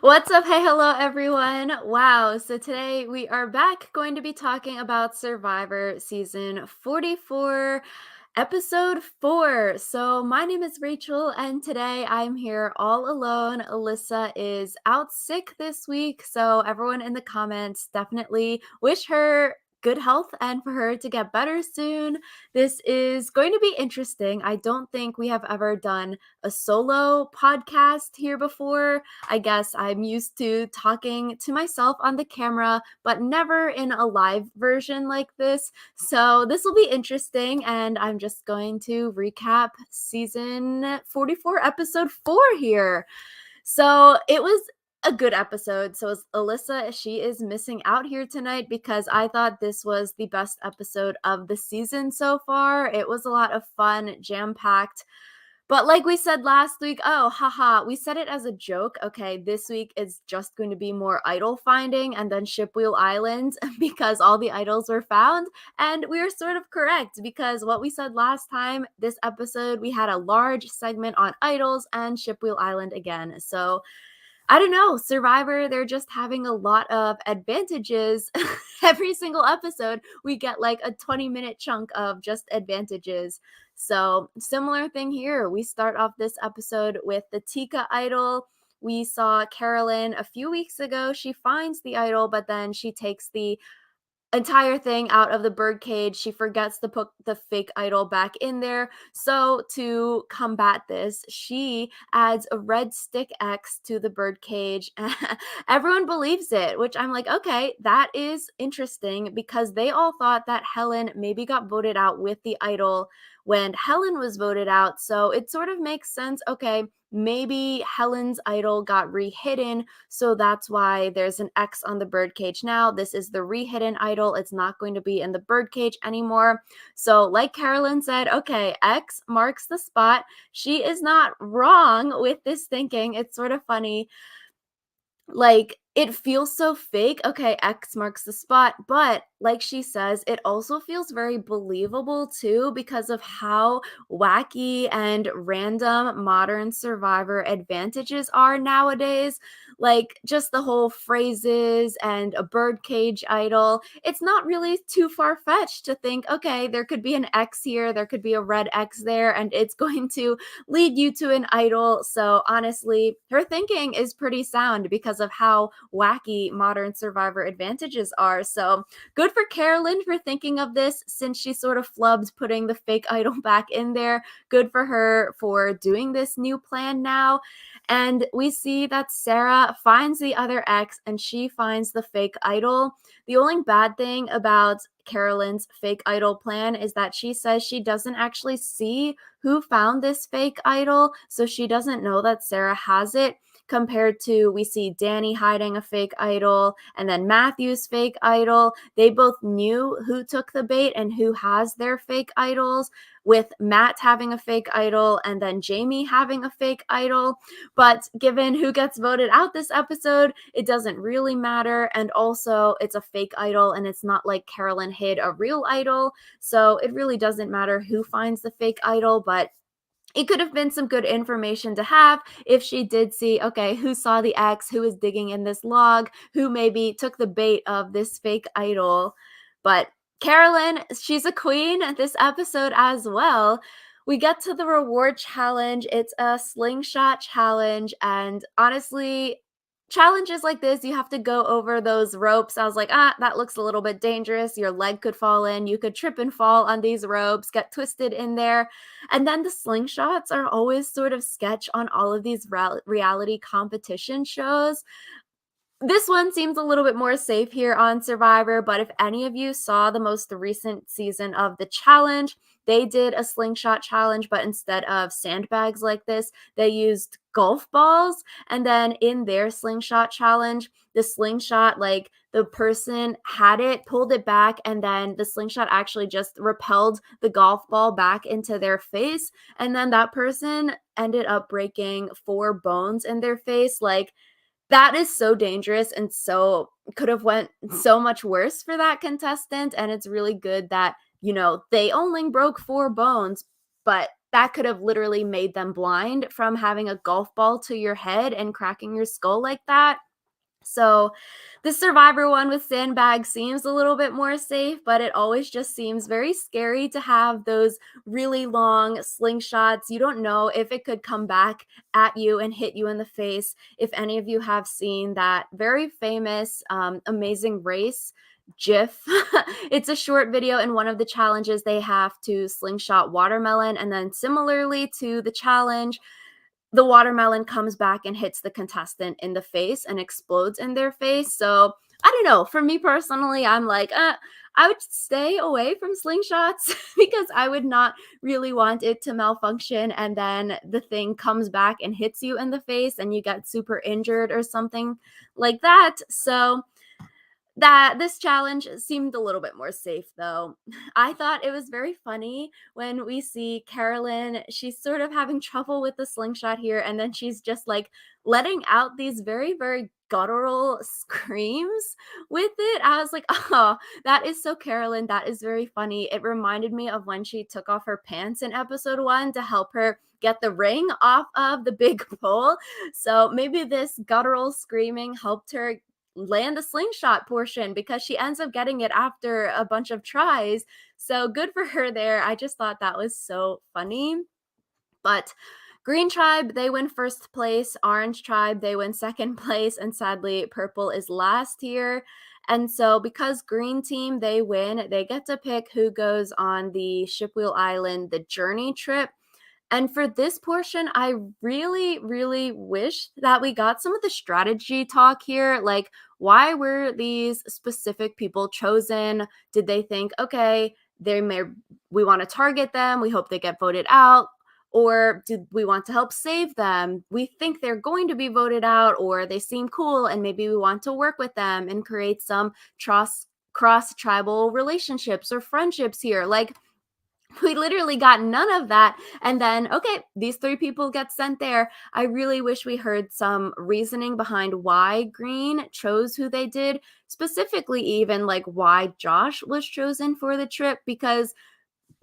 What's up? Hey, hello, everyone. Wow. So today we are back going to be talking about Survivor season 44, episode 4. So my name is Rachel, and today I'm here all alone. Alyssa is out sick this week. So everyone in the comments definitely wish her good health and for her to get better soon. This is going to be interesting. I don't think we have ever done a solo podcast here before. I guess I'm used to talking to myself on the camera, but never in a live version like this. So this will be interesting, and I'm just going to recap season 44, episode 4 here. So it was a good episode. So is Alyssa, she is missing out here tonight because I thought this was the best episode of the season so far. It was a lot of fun, jam-packed, but like we said last week, oh, haha, we said it as a joke. Okay, this week is just going to be more idol finding and then Shipwheel Island because all the idols were found. And we were sort of correct because what we said last time, this episode, we had a large segment on idols and Shipwheel Island again. So I don't know, Survivor, they're just having a lot of advantages. Every single episode, we get like a 20-minute chunk of just advantages. So, similar thing here. We start off this episode with the Tika idol. We saw Carolyn a few weeks ago. She finds the idol, but then she takes the entire thing out of the birdcage. She forgets to put the fake idol back in there. So to combat this, she adds a red stick X to the birdcage. Everyone believes it, which I'm like, okay, that is interesting because they all thought that Helen maybe got voted out with the idol when Helen was voted out. So it sort of makes sense. Okay, maybe Helen's idol got rehidden, so that's why there's an X on the birdcage now. This is the rehidden idol. It's not going to be in the birdcage anymore. So like Carolyn said, okay, X marks the spot. She is not wrong with this thinking. It's sort of funny. Like, it feels so fake. Okay, X marks the spot, but like she says, it also feels very believable too because of how wacky and random modern Survivor advantages are nowadays. Like, just the whole phrases and a birdcage idol. It's not really too far fetched to think, okay, there could be an X here, there could be a red X there, and it's going to lead you to an idol. So honestly, her thinking is pretty sound because of how wacky modern Survivor advantages are. So good for Carolyn for thinking of this since she sort of flubbed putting the fake idol back in there. Good for her for doing this new plan now. And we see that Sarah finds the other X and she finds the fake idol. The only bad thing about Carolyn's fake idol plan is that she says she doesn't actually see who found this fake idol, so she doesn't know that Sarah has it. Compared to, we see Danny hiding a fake idol and then Matthew's fake idol. They both knew who took the bait and who has their fake idols, with Matt having a fake idol and then Jamie having a fake idol. But given who gets voted out this episode, it doesn't really matter. And also, it's a fake idol and it's not like Carolyn hid a real idol. So it really doesn't matter who finds the fake idol, but it could have been some good information to have if she did see, okay, who saw the X, who is digging in this log, who maybe took the bait of this fake idol. But Carolyn, she's a queen this episode as well. We get to the reward challenge. It's a slingshot challenge. And honestly, challenges like this, you have to go over those ropes. I was like, that looks a little bit dangerous. Your leg could fall in. You could trip and fall on these ropes, get twisted in there. And then the slingshots are always sort of sketch on all of these reality competition shows. This one seems a little bit more safe here on Survivor, but if any of you saw the most recent season of the challenge, they did a slingshot challenge, but instead of sandbags like this, they used golf balls. And then in their slingshot challenge, the slingshot, like the person had it, pulled it back, and then the slingshot actually just repelled the golf ball back into their face. And then that person ended up breaking 4 bones in their face. Like, that is so dangerous and so could have went so much worse for that contestant, and it's really good that, they only broke 4 bones, but that could have literally made them blind from having a golf ball to your head and cracking your skull like that. So the survivor one with sandbags seems a little bit more safe, but it always just seems very scary to have those really long slingshots. You don't know if it could come back at you and hit you in the face. If any of you have seen that very famous Amazing Race GIF, it's a short video. In one of the challenges, they have to slingshot watermelon. And then, similarly to the challenge, the watermelon comes back and hits the contestant in the face and explodes in their face. So I don't know. For me personally, I'm like, I would stay away from slingshots because I would not really want it to malfunction and then the thing comes back and hits you in the face and you get super injured or something like that. So that this challenge seemed a little bit more safe though. I thought it was very funny when we see Carolyn, she's sort of having trouble with the slingshot here, and then she's just like letting out these very, very guttural screams with it. I was like, oh, that is so Carolyn. That is very funny. It reminded me of when she took off her pants in episode 1 to help her get the ring off of the big pole. So maybe this guttural screaming helped her land the slingshot portion because she ends up getting it after a bunch of tries. So good for her there. I just thought that was so funny. But Green Tribe, they win first place. Orange Tribe, they win second place. And sadly, Purple is last here. And so, because Green Team, they win, they get to pick who goes on the Shipwheel Island, the journey trip. And for this portion, I really, really wish that we got some of the strategy talk here. Like, why were these specific people chosen? Did they think, okay, they may, we want to target them, we hope they get voted out? Or did we want to help save them? We think they're going to be voted out, or they seem cool, and maybe we want to work with them and create some trust cross tribal relationships or friendships here. Like, we literally got none of that. And then, okay, these 3 people get sent there. I really wish we heard some reasoning behind why Green chose who they did, specifically, even like why Josh was chosen for the trip, because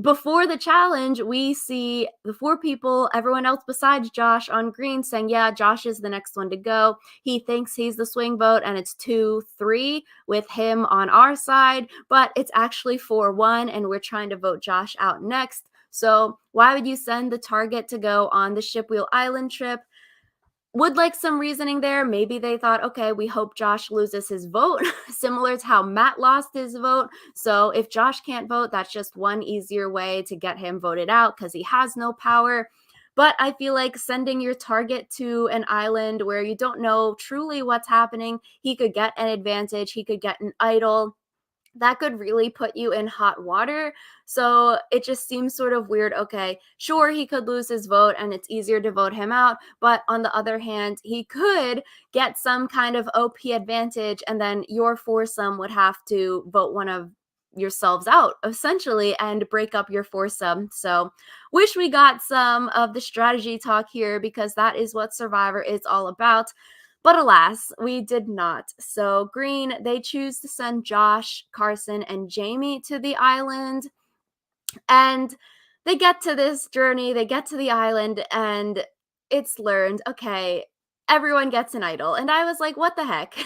before the challenge, we see the 4 people, everyone else besides Josh on green, saying, yeah, Josh is the next one to go. He thinks he's the swing vote, and it's 2-3 with him on our side, but it's actually 4-1, and we're trying to vote Josh out next. So why would you send the target to go on the Shipwheel Island trip? Would like some reasoning there. Maybe they thought, okay, we hope Josh loses his vote, similar to how Matt lost his vote. So if Josh can't vote, that's just one easier way to get him voted out because he has no power. But I feel like sending your target to an island where you don't know truly what's happening, he could get an advantage, he could get an idol, that could really put you in hot water. So it just seems sort of weird. Okay, sure, he could lose his vote and it's easier to vote him out. But on the other hand, he could get some kind of OP advantage, and then your foursome would have to vote one of yourselves out essentially and break up your foursome. So wish we got some of the strategy talk here because that is what Survivor is all about. But alas, we did not. So Green, they choose to send Josh, Carson, and Jamie to the island. And they get to this journey, they get to the island, and it's learned, okay, everyone gets an idol. And I was like, what the heck?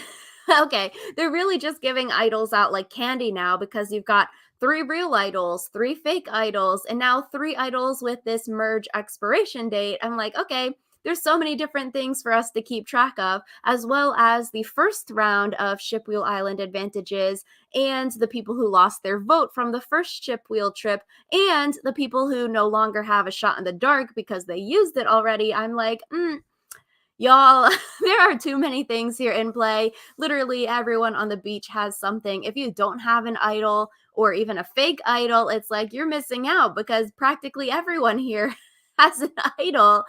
Okay, they're really just giving idols out like candy now because you've got 3 real idols, 3 fake idols, and now 3 idols with this merge expiration date. I'm like, okay, there's so many different things for us to keep track of, as well as the first round of Shipwheel Island advantages and the people who lost their vote from the first Shipwheel trip and the people who no longer have a shot in the dark because they used it already. I'm like, y'all, there are too many things here in play. Literally, everyone on the beach has something. If you don't have an idol or even a fake idol, it's like you're missing out because practically everyone here has an idol.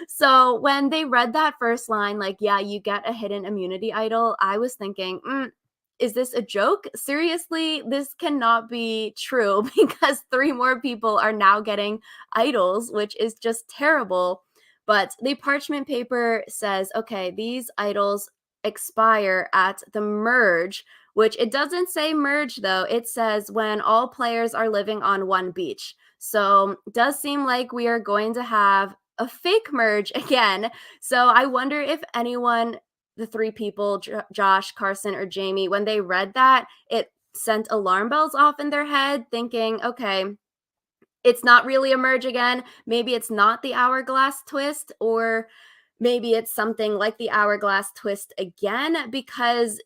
So when they read that first line, like, yeah, you get a hidden immunity idol, I was thinking, is this a joke? Seriously, this cannot be true because 3 more people are now getting idols, which is just terrible. But the parchment paper says, okay, these idols expire at the merge, which it doesn't say merge though. It says when all players are living on one beach. So it does seem like we are going to have a fake merge again. So I wonder if anyone, the three people, Josh, Carson, or Jamie, when they read that, it sent alarm bells off in their head, thinking, okay, it's not really a merge again. Maybe it's not the hourglass twist, or maybe it's something like the hourglass twist again, because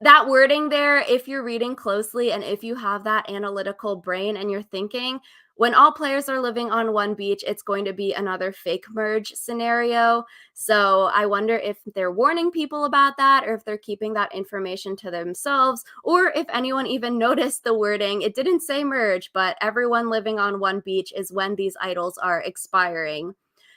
that wording there, if you're reading closely and if you have that analytical brain and you're thinking, when all players are living on one beach, it's going to be another fake merge scenario. So I wonder if they're warning people about that, or if they're keeping that information to themselves, or if anyone even noticed the wording. It didn't say merge, but everyone living on one beach is when these idols are expiring.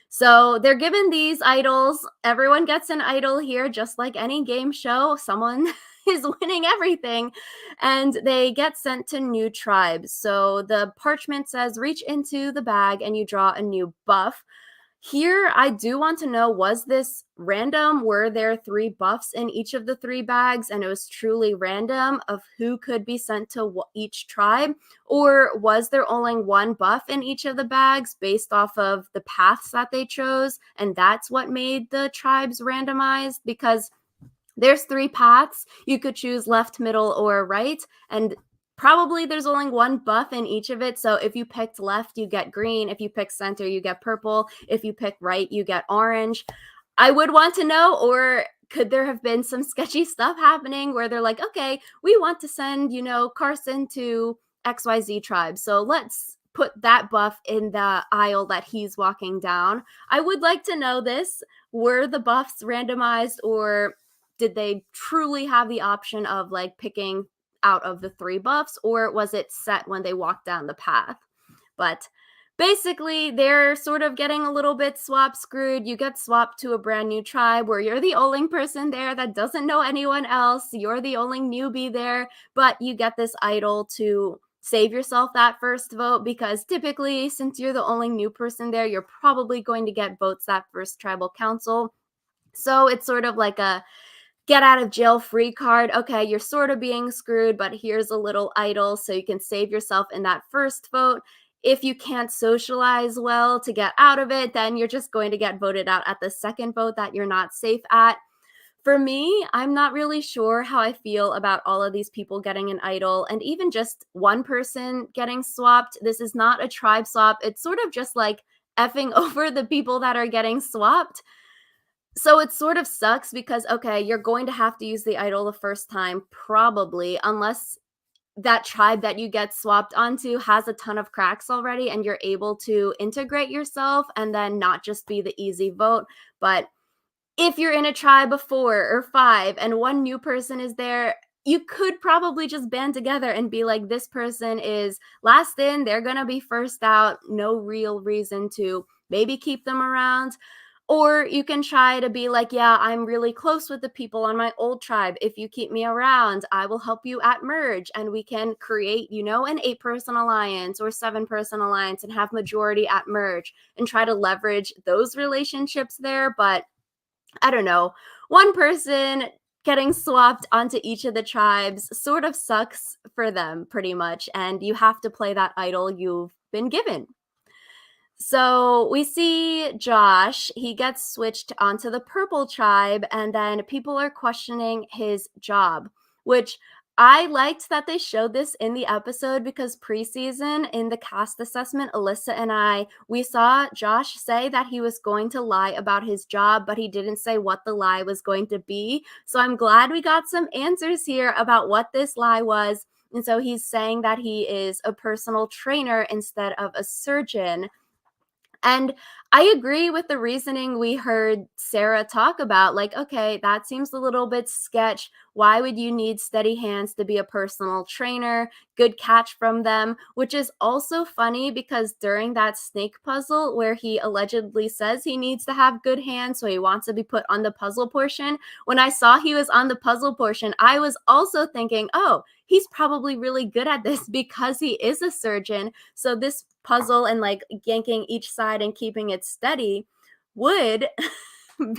So they're given these idols. Everyone gets an idol here, just like any game show. Someone is winning everything, and they get sent to new tribes. So the parchment says, reach into the bag and you draw a new buff. Here, I do want to know, was this random? Were there 3 buffs in each of the 3 bags, and it was truly random of who could be sent to each tribe? Or was there only 1 buff in each of the bags based off of the paths that they chose, and that's what made the tribes randomized? Because there's 3 paths. You could choose left, middle, or right, and probably there's only 1 buff in each of it. So if you picked left, you get green. If you pick center, you get purple. If you pick right, you get orange. I would want to know, or could there have been some sketchy stuff happening where they're like, okay, we want to send, Carson to XYZ tribe. So let's put that buff in the aisle that he's walking down. I would like to know this. Were the buffs randomized, or did they truly have the option of like picking out of the 3 buffs, or was it set when they walked down the path? But basically, they're sort of getting a little bit swap screwed. You get swapped to a brand new tribe where you're the only person there that doesn't know anyone else. You're the only newbie there, but you get this idol to save yourself that first vote, because typically, since you're the only new person there, you're probably going to get votes that first tribal council. So it's sort of like a get out of jail free card. Okay, you're sort of being screwed, but here's a little idol so you can save yourself in that first vote. If you can't socialize well to get out of it, then you're just going to get voted out at the second vote that you're not safe at. For me, I'm not really sure how I feel about all of these people getting an idol, and even just one person getting swapped. This is not a tribe swap. It's sort of just like effing over the people that are getting swapped. So it sort of sucks because, okay, you're going to have to use the idol the first time, probably, unless that tribe that you get swapped onto has a ton of cracks already and you're able to integrate yourself and then not just be the easy vote. But if you're in a tribe of 4 or 5 and one new person is there, you could probably just band together and be like, this person is last in, they're going to be first out. No real reason to maybe keep them around. Or you can try to be like, yeah, I'm really close with the people on my old tribe. If you keep me around, I will help you at merge, and we can create, an 8-person alliance or 7-person alliance and have majority at merge and try to leverage those relationships there. But I don't know. One person getting swapped onto each of the tribes sort of sucks for them pretty much. And you have to play that idol you've been given. So we see Josh, he gets switched onto the purple tribe, and then people are questioning his job, which I liked that they showed this in the episode, because preseason in the cast assessment, Alyssa and we saw Josh say that he was going to lie about his job, but he didn't say what the lie was going to be. So I'm glad we got some answers here about what this lie was. And so he's saying that he is a personal trainer instead of a surgeon. And I agree with the reasoning we heard Sarah talk about. Like, okay, that seems a little bit sketch. Why would you need steady hands to be a personal trainer? Good catch from them, which is also funny because during that snake puzzle where he allegedly says he needs to have good hands, so he wants to be put on the puzzle portion, when I saw he was on the puzzle portion, I was also thinking, oh, he's probably really good at this because he is a surgeon. So this puzzle and like yanking each side and keeping it steady would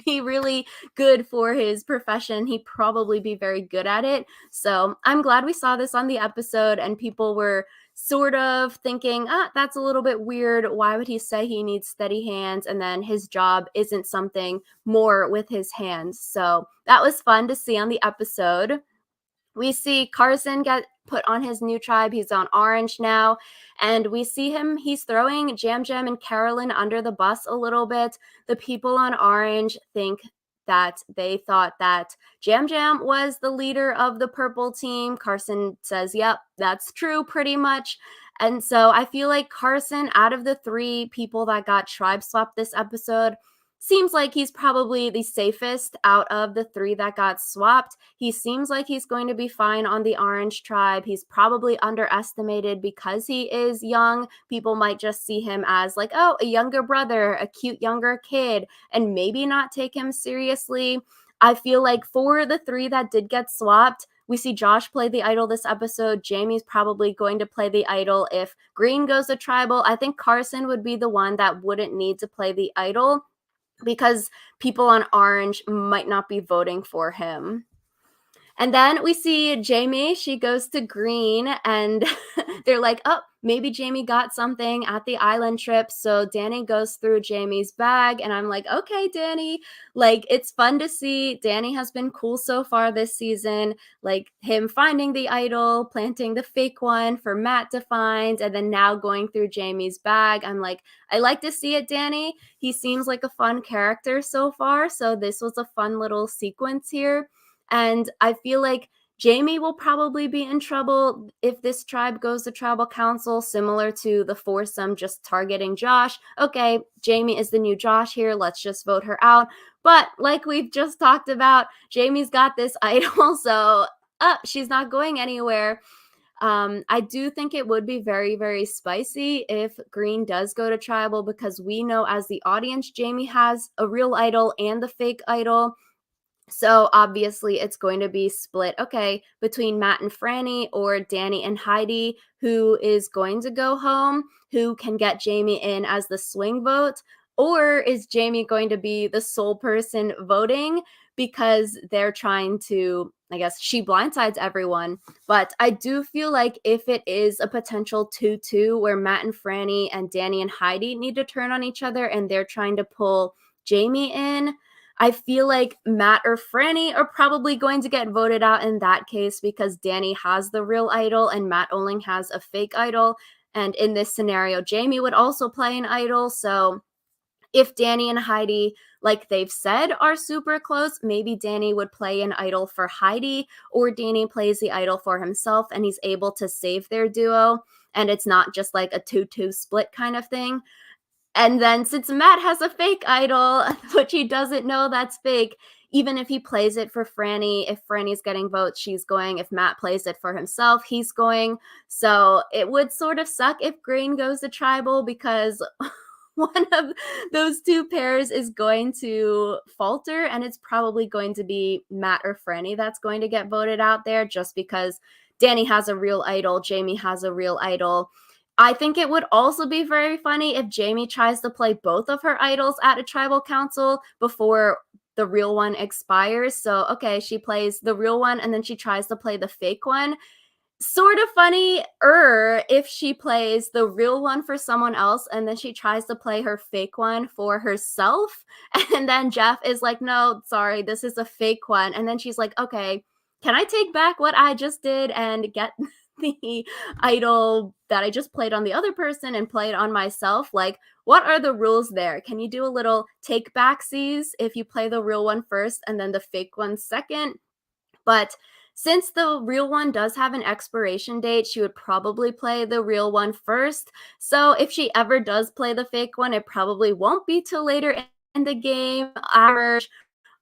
be really good for his profession. He'd probably be very good at it. So I'm glad we saw this on the episode, and people were sort of thinking, that's a little bit weird. Why would he say he needs steady hands and then his job isn't something more with his hands? So that was fun to see on the episode. We see Carson get put on his new tribe. He's on Orange now. And we see him, he's throwing Jam Jam and Carolyn under the bus a little bit. The people on Orange think that they thought that Jam Jam was the leader of the purple team. Carson says, yep, that's true, pretty much. And so I feel like Carson, out of the three people that got tribe swapped this episode, seems like he's probably the safest out of the three that got swapped. He seems like he's going to be fine on the Orange tribe. He's probably underestimated because he is young. People might just see him as like, oh, a younger brother, a cute younger kid, and maybe not take him seriously. I feel like for the three that did get swapped, we see Josh play the idol this episode. Jamie's probably going to play the idol. If Green goes to tribal, I think Carson would be the one that wouldn't need to play the idol, because people on Orange might not be voting for him. And then we see Jamie, she goes to Green, and they're like, oh, maybe Jamie got something at the island trip. So Danny goes through Jamie's bag, and I'm like, okay, Danny, like, it's fun to see. Danny has been cool so far this season, like him finding the idol, planting the fake one for Matt to find, and then now going through Jamie's bag. I'm like, I like to see it, Danny. He seems like a fun character so far. So this was a fun little sequence here. And I feel like Jamie will probably be in trouble if this tribe goes to tribal council, similar to the foursome just targeting Josh. Okay, Jamie is the new Josh here. Let's just vote her out. But like we've just talked about, Jamie's got this idol, so she's not going anywhere. I do think it would be very, very spicy if Green does go to tribal, because we know as the audience, Jamie has a real idol and the fake idol. So obviously it's going to be split, okay, between Matt and Franny or Danny and Heidi, who is going to go home, who can get Jamie in as the swing vote, or is Jamie going to be the sole person voting because they're trying to, I guess, she blindsides everyone. But I do feel like if it is a potential 2-2 where Matt and Franny and Danny and Heidi need to turn on each other and they're trying to pull Jamie in, I feel like Matt or Franny are probably going to get voted out in that case, because Danny has the real idol and Matt only has a fake idol. And in this scenario, Jamie would also play an idol. So if Danny and Heidi, like they've said, are super close, maybe Danny would play an idol for Heidi, or Danny plays the idol for himself and he's able to save their duo. And it's not just like a 2-2 split kind of thing. And then since Matt has a fake idol, which he doesn't know that's fake, even if he plays it for Franny, if Franny's getting votes, she's going. If Matt plays it for himself, he's going. So it would sort of suck if Green goes to tribal, because one of those two pairs is going to falter, and it's probably going to be Matt or Franny that's going to get voted out there, just because Danny has a real idol, Jamie has a real idol. I think it would also be very funny if Jamie tries to play both of her idols at a tribal council before the real one expires. So, okay, she plays the real one and then she tries to play the fake one. Sort of funny if she plays the real one for someone else and then she tries to play her fake one for herself. And then Jeff is like, no, sorry, this is a fake one. And then she's like, okay, can I take back what I just did and get the idol that I just played on the other person and play it on myself? Like, what are the rules there? Can you do a little take backsies if you play the real one first and then the fake one second? But since the real one does have an expiration date, she would probably play the real one first. So if she ever does play the fake one, it probably won't be till later in the game.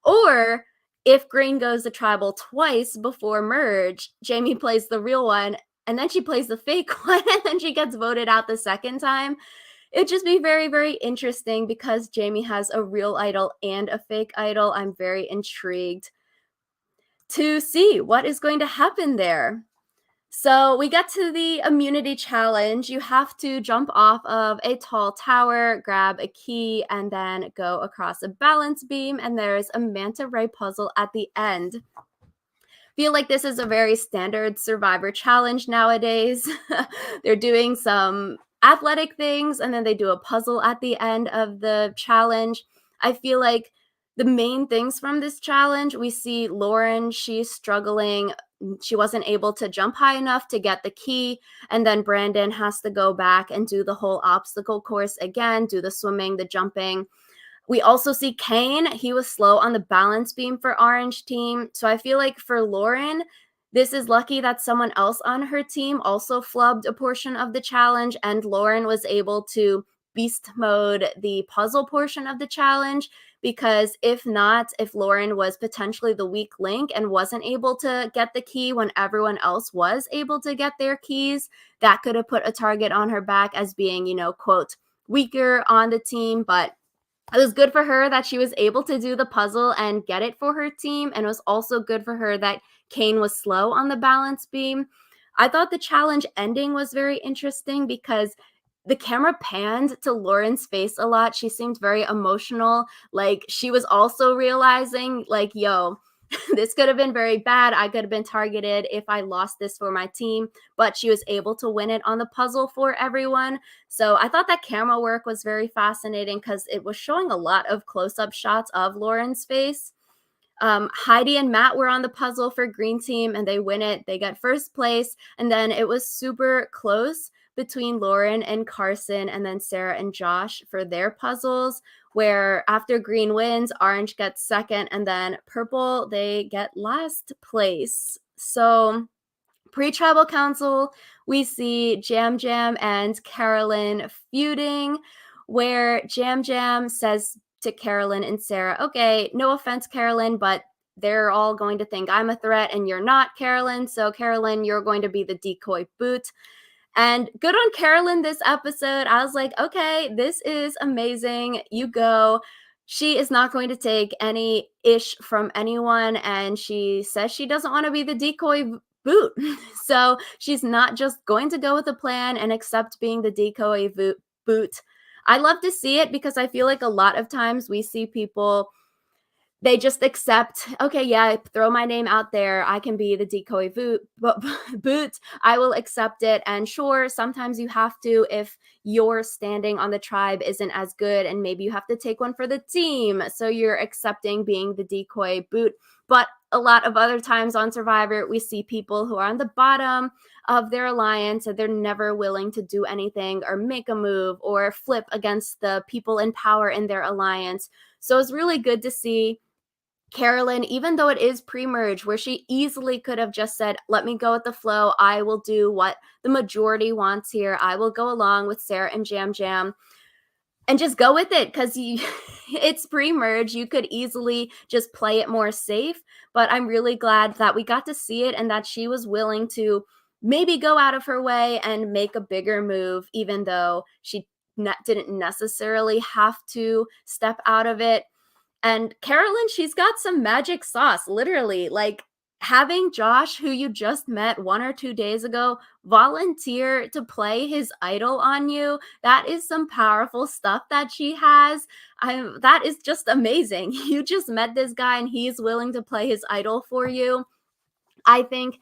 Or if Green goes to tribal twice before merge, Jamie plays the real one and then she plays the fake one and then she gets voted out the second time. It'd just be very, very interesting because Jamie has a real idol and a fake idol. I'm very intrigued to see what is going to happen there. So we get to the immunity challenge. You have to jump off of a tall tower, grab a key, and then go across a balance beam. And there's a manta ray puzzle at the end. Feel like this is a very standard survivor challenge nowadays. They're doing some athletic things and then they do a puzzle at the end of the challenge. I feel like the main things from this challenge, we see Lauren, she's struggling. She wasn't able to jump high enough to get the key. And then Brandon has to go back and do the whole obstacle course again, do the swimming, the jumping. We also see Kane. He was slow on the balance beam for Orange team. So I feel like for Lauren, this is lucky that someone else on her team also flubbed a portion of the challenge, and Lauren was able to beast mode the puzzle portion of the challenge. Because if not, if Lauren was potentially the weak link and wasn't able to get the key when everyone else was able to get their keys, that could have put a target on her back as being, quote, weaker on the team. But it was good for her that she was able to do the puzzle and get it for her team, and it was also good for her that Kane was slow on the balance beam. I thought the challenge ending was very interesting because the camera panned to Lauren's face a lot. She seemed very emotional, like she was also realizing like, "Yo, this could have been very bad. I could have been targeted if I lost this for my team," but she was able to win it on the puzzle for everyone. So I thought that camera work was very fascinating because it was showing a lot of close up shots of Lauren's face. Heidi and Matt were on the puzzle for Green Team and they win it. They get first place. And then it was super close between Lauren and Carson, and then Sarah and Josh for their puzzles, where after Green wins, Orange gets second, and then Purple, they get last place. So pre-tribal council, we see Jam Jam and Carolyn feuding, where Jam Jam says to Carolyn and Sarah, okay, no offense, Carolyn, but they're all going to think I'm a threat and you're not, Carolyn. So, Carolyn, you're going to be the decoy boot. And good on Carolyn this episode. I was like, okay, this is amazing. You go. She is not going to take any ish from anyone. And she says she doesn't want to be the decoy boot. So she's not just going to go with the plan and accept being the decoy boot. I love to see it because I feel like a lot of times we see people, they just accept, okay, yeah, throw my name out there. I can be the decoy boot. I will accept it. And sure, sometimes you have to if your standing on the tribe isn't as good, and maybe you have to take one for the team. So you're accepting being the decoy boot. But a lot of other times on Survivor, we see people who are on the bottom of their alliance and they're never willing to do anything or make a move or flip against the people in power in their alliance. So it's really good to see Carolyn, even though it is pre-merge, where she easily could have just said, let me go with the flow. I will do what the majority wants here. I will go along with Sarah and Jam Jam and just go with it because it's pre-merge. You could easily just play it more safe. But I'm really glad that we got to see it and that she was willing to maybe go out of her way and make a bigger move, even though she didn't necessarily have to step out of it. And Carolyn, she's got some magic sauce, literally. Like having Josh, who you just met 1 or 2 days ago, volunteer to play his idol on you. That is some powerful stuff that she has. That is just amazing. You just met this guy and he's willing to play his idol for you. I think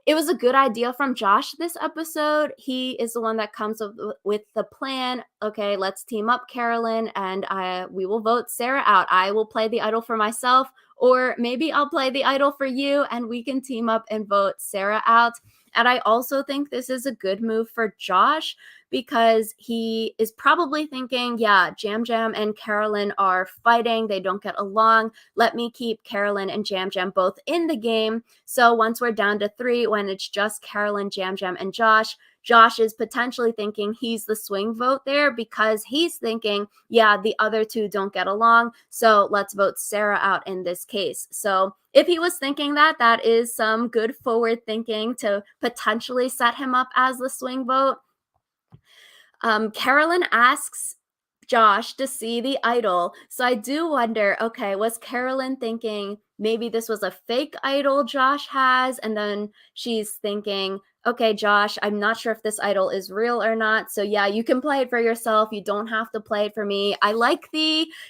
it was a good idea from Josh this episode. He is the one that comes up with the plan. Okay, let's team up, Carolyn, and we will vote Sarah out. I will play the idol for myself, or maybe I'll play the idol for you, and we can team up and vote Sarah out. And I also think this is a good move for Josh because he is probably thinking, yeah, Jam Jam and Carolyn are fighting. They don't get along. Let me keep Carolyn and Jam Jam both in the game. So once we're down to 3, when it's just Carolyn, Jam Jam, and Josh, Josh is potentially thinking he's the swing vote there because he's thinking, yeah, the other 2 don't get along. So let's vote Sarah out in this case. So if he was thinking that, that is some good forward thinking to potentially set him up as the swing vote. Carolyn asks Josh to see the idol. So I do wonder, okay, was Carolyn thinking maybe this was a fake idol Josh has? And then she's thinking, okay, Josh, I'm not sure if this idol is real or not. So yeah, you can play it for yourself. You don't have to play it for me.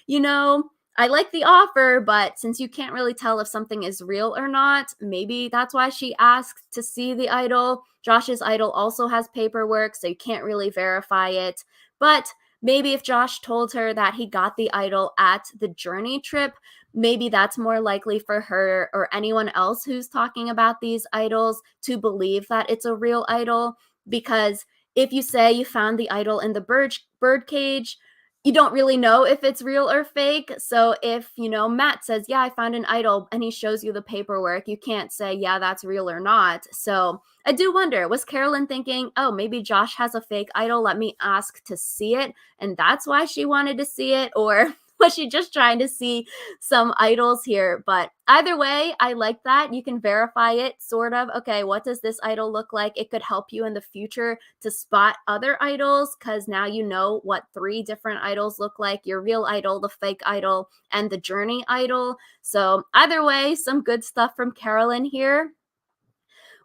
You know, I like the offer, but since you can't really tell if something is real or not, maybe that's why she asked to see the idol. Josh's idol also has paperwork, so you can't really verify it. But maybe if Josh told her that he got the idol at the journey trip, maybe that's more likely for her or anyone else who's talking about these idols to believe that it's a real idol. Because if you say you found the idol in the bird cage, you don't really know if it's real or fake. So if, Matt says, "Yeah, I found an idol," and he shows you the paperwork, you can't say, "Yeah, that's real or not." So I do wonder, was Carolyn thinking, "Oh, maybe Josh has a fake idol. Let me ask to see it." And that's why she wanted to see it? Or was she just trying to see some idols here? But either way, I like that. You can verify it, sort of. Okay, what does this idol look like? It could help you in the future to spot other idols, because now you know what three different idols look like: your real idol, the fake idol, and the journey idol. So either way, some good stuff from Carolyn here.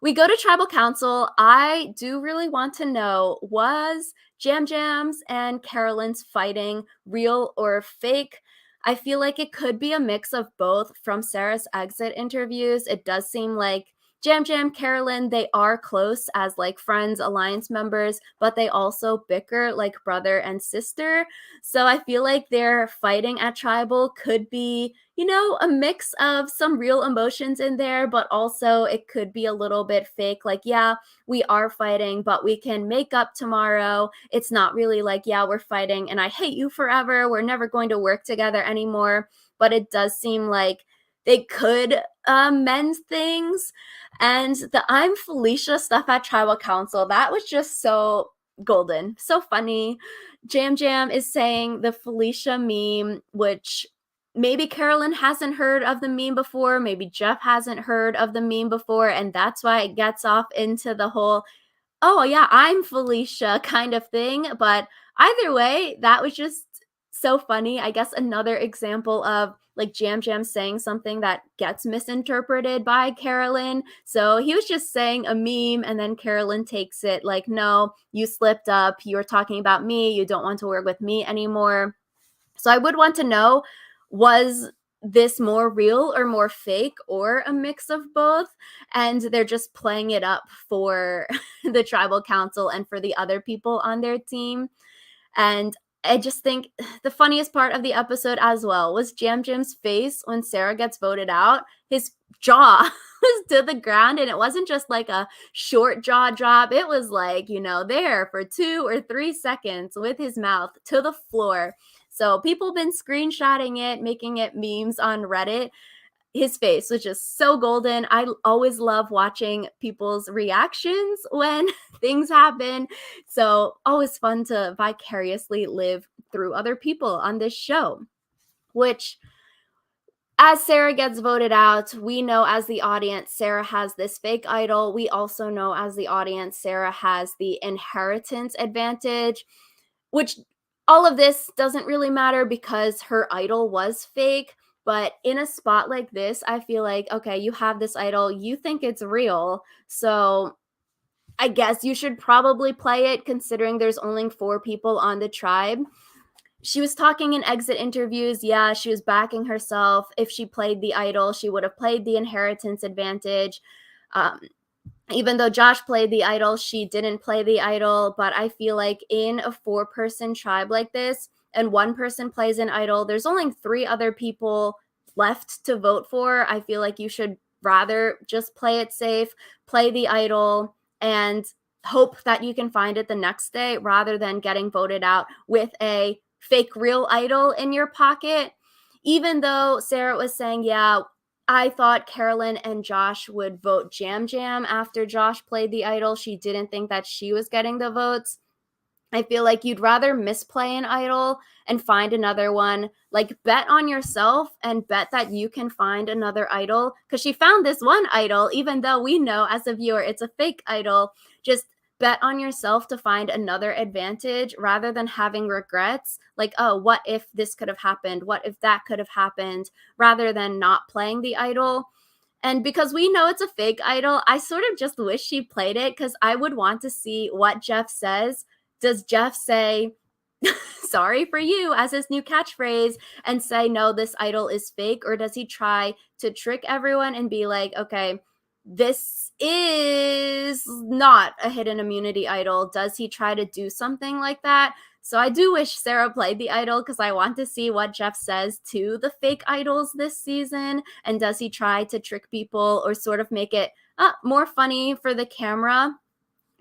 We go to tribal council. I do really want to know, was Jam Jams and Carolyn's fighting real or fake? I feel like it could be a mix of both. From Sarah's exit interviews, it does seem like Jam Jam, Carolyn, they are close as like friends, alliance members, but they also bicker like brother and sister. So I feel like their fighting at tribal could be, a mix of some real emotions in there, but also it could be a little bit fake. Like, yeah, we are fighting, but we can make up tomorrow. It's not really like, yeah, we're fighting and I hate you forever. We're never going to work together anymore. But it does seem like they could mend things. And the "I'm Felicia" stuff at tribal council, that was just so golden, so funny. Jam Jam is saying the Felicia meme, which maybe Carolyn hasn't heard of the meme before, maybe Jeff hasn't heard of the meme before, and that's why it gets off into the whole, "Oh, yeah, I'm Felicia" kind of thing. But either way, that was just so funny. I guess another example of like Jam Jam saying something that gets misinterpreted by Carolyn. So he was just saying a meme, and then Carolyn takes it like, "No, you slipped up. You were talking about me. You don't want to work with me anymore." So I would want to know, was this more real or more fake, or a mix of both? And they're just playing it up for the tribal council and for the other people on their team. And I just think the funniest part of the episode as well was Jam Jam's face when Sarah gets voted out. His jaw was to the ground, and it wasn't just like a short jaw drop. It was like, there for 2 or 3 seconds with his mouth to the floor. So people have been screenshotting it, making it memes on Reddit. His face was just so golden. I always love watching people's reactions when things happen. So always fun to vicariously live through other people on this show. Which, as Sarah gets voted out, we know as the audience, Sarah has this fake idol. We also know as the audience, Sarah has the inheritance advantage, which all of this doesn't really matter because her idol was fake. But in a spot like this, I feel like, okay, you have this idol, you think it's real. So I guess you should probably play it, considering there's only 4 people on the tribe. She was talking in exit interviews. Yeah, she was backing herself. If she played the idol, she would have played the inheritance advantage. Um, Even though Josh played the idol, she didn't play the idol. But I feel like in a 4-person tribe like this, and one person plays an idol, there's only 3 other people left to vote for. I feel like you should rather just play it safe, play the idol, and hope that you can find it the next day, rather than getting voted out with a fake real idol in your pocket. Even though Sarah was saying, yeah, I thought Carolyn and Josh would vote Jam Jam after Josh played the idol. She didn't think that she was getting the votes. I feel like you'd rather misplay an idol and find another one. Like, bet on yourself and bet that you can find another idol, because she found this one idol, even though we know as a viewer it's a fake idol. Just bet on yourself to find another advantage rather than having regrets. Like, oh, what if this could have happened? What if that could have happened? Rather than not playing the idol. And because we know it's a fake idol, I sort of just wish she played it because I would want to see what Jeff says. Does Jeff say, sorry for you as his new catchphrase and say, no, this idol is fake? Or does he try to trick everyone and be like, okay, this is not a hidden immunity idol? Does he try to do something like that? So I do wish Sarah played the idol because I want to see what Jeff says to the fake idols this season. And does he try to trick people or sort of make it more funny for the camera?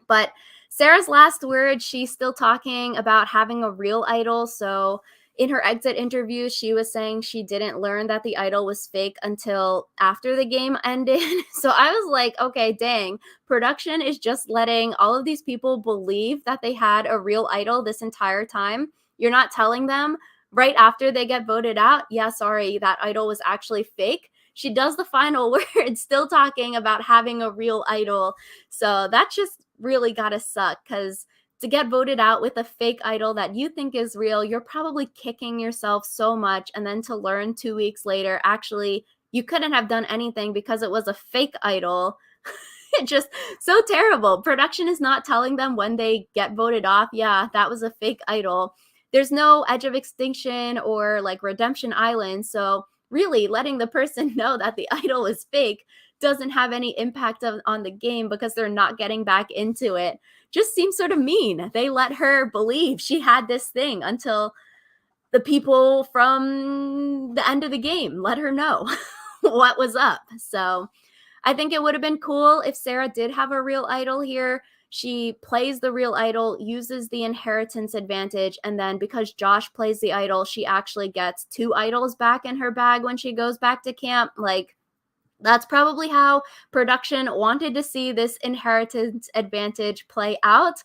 But Sarah's last words, she's still talking about having a real idol. So in her exit interview, she was saying she didn't learn that the idol was fake until after the game ended. So I was like, okay, dang, production is just letting all of these people believe that they had a real idol this entire time. You're not telling them right after they get voted out, yeah, sorry, that idol was actually fake. She does the final word, still talking about having a real idol. So that just really gotta suck because to get voted out with a fake idol that you think is real, you're probably kicking yourself so much. And then to learn 2 weeks later, actually, you couldn't have done anything because it was a fake idol. It just so terrible. Production is not telling them when they get voted off, yeah, that was a fake idol. There's no Edge of Extinction or like Redemption Island. So really letting the person know that the idol is fake doesn't have any impact on the game because they're not getting back into it. Just seems sort of mean. They let her believe she had this thing until the people from the end of the game let her know what was up. So I think it would have been cool if Sarah did have a real idol here. She plays the real idol, uses the inheritance advantage, and then because Josh plays the idol, she actually gets 2 idols back in her bag when she goes back to camp. Like, that's probably how production wanted to see this inheritance advantage play out.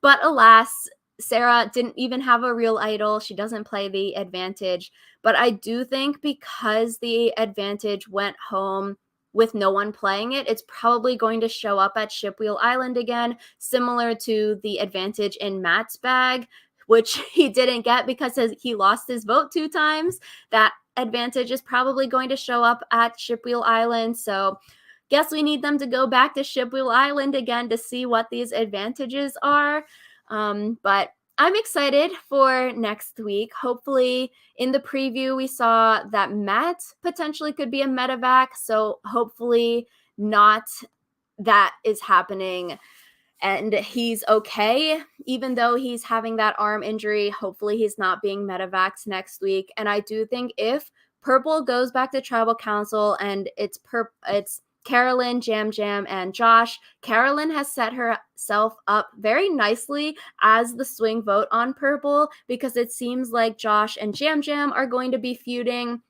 But alas, Sarah didn't even have a real idol. She doesn't play the advantage. But I do think because the advantage went home with no one playing it, it's probably going to show up at Shipwheel Island again, similar to the advantage in Matt's bag, which he didn't get because he lost his vote 2 times. That advantage is probably going to show up at Shipwheel Island. So guess we need them to go back to Shipwheel Island again to see what these advantages are. But I'm excited for next week. Hopefully, in the preview, we saw that Matt potentially could be a medevac. So hopefully, not that is happening and he's okay, even though he's having that arm injury. Hopefully he's not being medevaxed next week. And I do think if Purple goes back to tribal council and it's Carolyn, Jam Jam, and Josh, Carolyn has set herself up very nicely as the swing vote on Purple because it seems like Josh and Jam Jam are going to be feuding.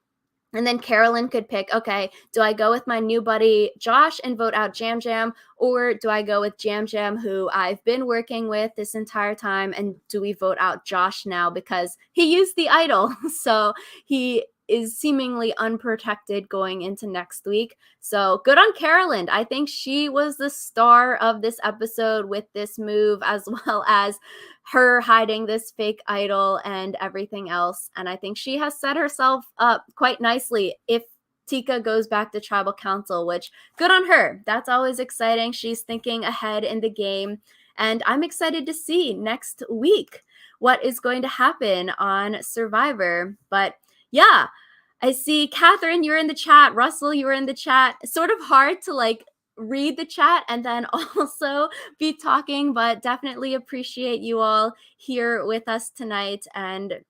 And then Carolyn could pick, okay, do I go with my new buddy Josh and vote out Jam Jam? Or do I go with Jam Jam, who I've been working with this entire time? And do we vote out Josh now because he used the idol? So he is seemingly unprotected going into next week. So good on Carolyn. I think she was the star of this episode with this move, as well as her hiding this fake idol and everything else. And I think she has set herself up quite nicely if Tika goes back to tribal council, which good on her. That's always exciting. She's thinking ahead in the game. And I'm excited to see next week what is going to happen on Survivor. But yeah, I see Catherine, you're in the chat. Russell, you were in the chat. It's sort of hard to like read the chat and then also be talking, but definitely appreciate you all here with us tonight. And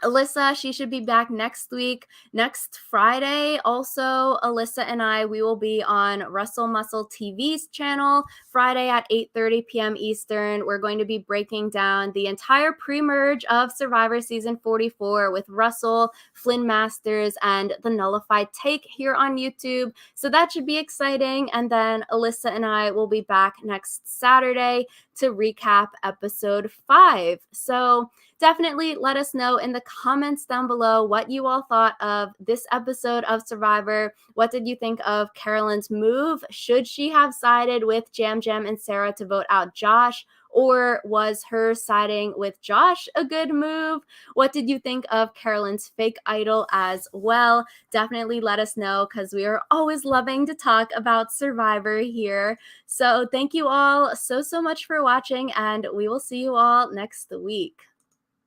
Alyssa, she should be back next week, next Friday. Also, Alyssa and I, we will be on Russell Muscle TV's channel Friday at 8:30 p.m. Eastern. We're going to be breaking down the entire pre-merge of Survivor Season 44 with Russell, Flynn Masters, and the Nullified Take here on YouTube. So that should be exciting. And then Alyssa and I will be back next Saturday to recap episode 5. So definitely let us know in the comments down below what you all thought of this episode of Survivor. What did you think of Carolyn's move? Should she have sided with Jam Jam and Sarah to vote out Josh? Or was her siding with Josh a good move? What did you think of Carolyn's fake idol as well? Definitely let us know because we are always loving to talk about Survivor here. So thank you all so much for watching, and we will see you all next week.